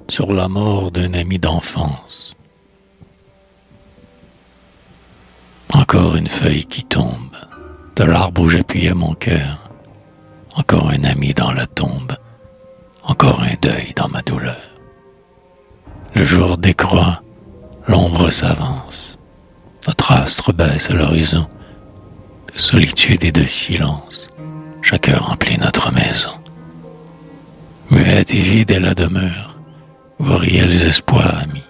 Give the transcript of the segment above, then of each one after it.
sur la mort d'un ami d'enfance. Encore une feuille qui tombe de l'arbre où j'appuyais mon cœur. Encore un ami dans la tombe. Encore un deuil dans ma douleur. Le jour décroît, l'ombre s'avance. Notre astre baisse à l'horizon. De solitude et de silence, chacun remplit notre maison. Muette et vide est la demeure, vos réels espoirs amis.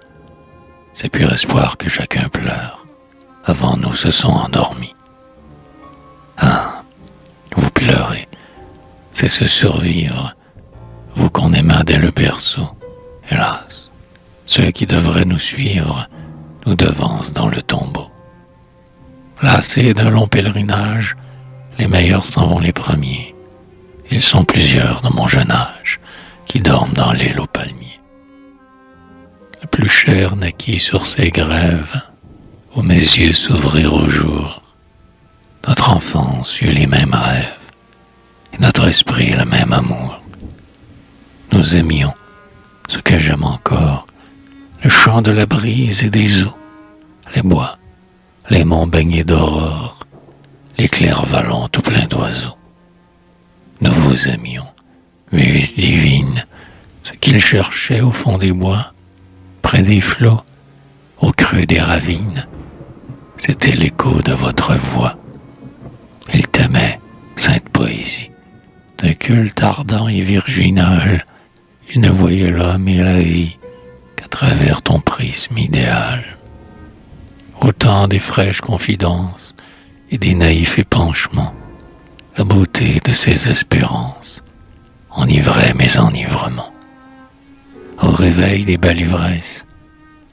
C'est pur espoir que chacun pleure, avant nous se sont endormis. Ah, vous pleurez, c'est se survivre, vous qu'on aima dès le berceau. Hélas, ceux qui devraient nous suivre nous devancent dans le tombeau. Lassés d'un long pèlerinage, les meilleurs s'en vont les premiers. Ils sont plusieurs de mon jeune âge qui dorment dans l'île aux palmiers. Le plus cher naquit sur ces grèves où mes yeux s'ouvrirent au jour. Notre enfance eut les mêmes rêves et notre esprit le même amour. Nous aimions, ce que j'aime encore, le chant de la brise et des eaux, les bois, les monts baignés d'aurore, les clairs vallons tout pleins d'oiseaux. Nous vous aimions, muse divine, ce qu'ils cherchaient au fond des bois, près des flots, au creux des ravines. C'était l'écho de votre voix. Ils t'aimaient, sainte poésie, d'un culte ardent et virginal. Ils ne voyaient l'homme et la vie qu'à travers ton prisme idéal. Autant des fraîches confidences et des naïfs épanchements, la beauté de ces espérances enivrait mes enivrements. Au réveil des belles ivresses,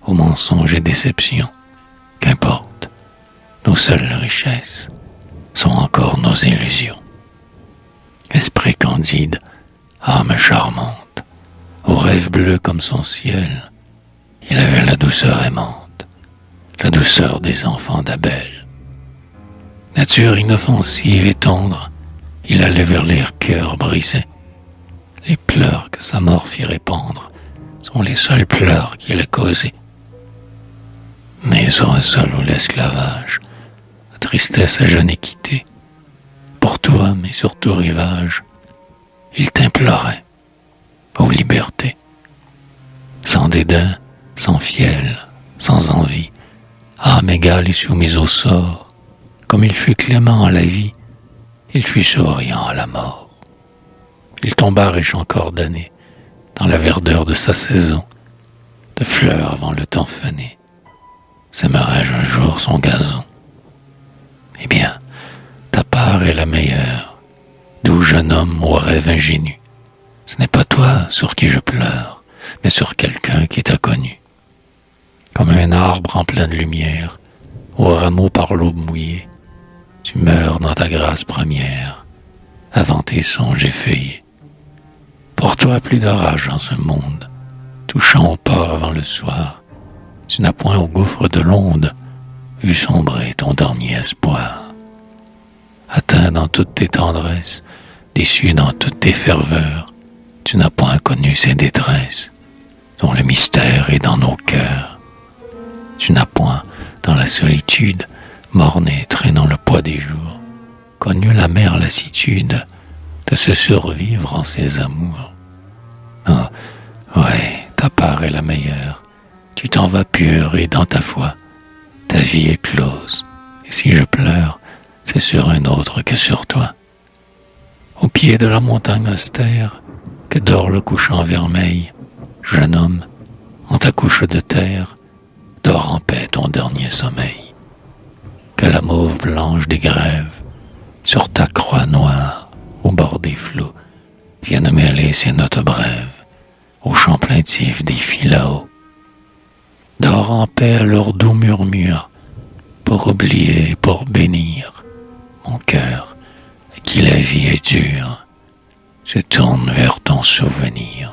aux mensonges et déceptions, qu'importe, nos seules richesses sont encore nos illusions. Esprit candide, âme charmante, aux rêves bleus comme son ciel, il avait la douceur aimante, la douceur des enfants d'Abel. Nature inoffensive et tendre, il allait vers les cœurs brisés. Les pleurs que sa mort fit répandre sont les seuls pleurs qu'il a causés. Né sur un sol où l'esclavage, la tristesse à jamais quitté, pour toi mais sur tout rivage, il t'implorait, ô liberté. Sans dédain, sans fiel, sans envie, âme égale et soumise au sort, comme il fut clément à la vie, il fut souriant à la mort. Il tomba riche encore d'années, dans la verdeur de sa saison, de fleurs avant le temps fané. Sèmerai-je un jour son gazon? Eh bien, ta part est la meilleure, doux jeune homme au rêve ingénu. Ce n'est pas toi sur qui je pleure, mais sur quelqu'un qui t'a connu. Comme un arbre en pleine lumière, au rameau par l'aube mouillée, tu meurs dans ta grâce première, avant tes songes effeuillés. Pour toi plus d'orage dans ce monde, touchant au port avant le soir, tu n'as point au gouffre de l'onde vu sombrer ton dernier espoir. Atteint dans toutes tes tendresses, déçu dans toutes tes ferveurs, tu n'as point connu ces détresses, dont le mystère est dans nos cœurs. Tu n'as point, dans la solitude, morné traînant le poids des jours, connu l'amère lassitude de se survivre en ses amours. Ah, ouais, ta part est la meilleure, tu t'en vas pur et dans ta foi, ta vie est close, et si je pleure, c'est sur un autre que sur toi. Au pied de la montagne austère, que dort le couchant vermeil, jeune homme, en ta couche de terre, dors en paix ton dernier sommeil. Que la mauve blanche des grèves, sur ta croix noire, au bord des flots, vienne mêler ses notes brèves, au chant plaintif des philao. Dors en paix à leur doux murmure, pour oublier, pour bénir, mon cœur, à qui la vie est dure, se tourne vers ton souvenir.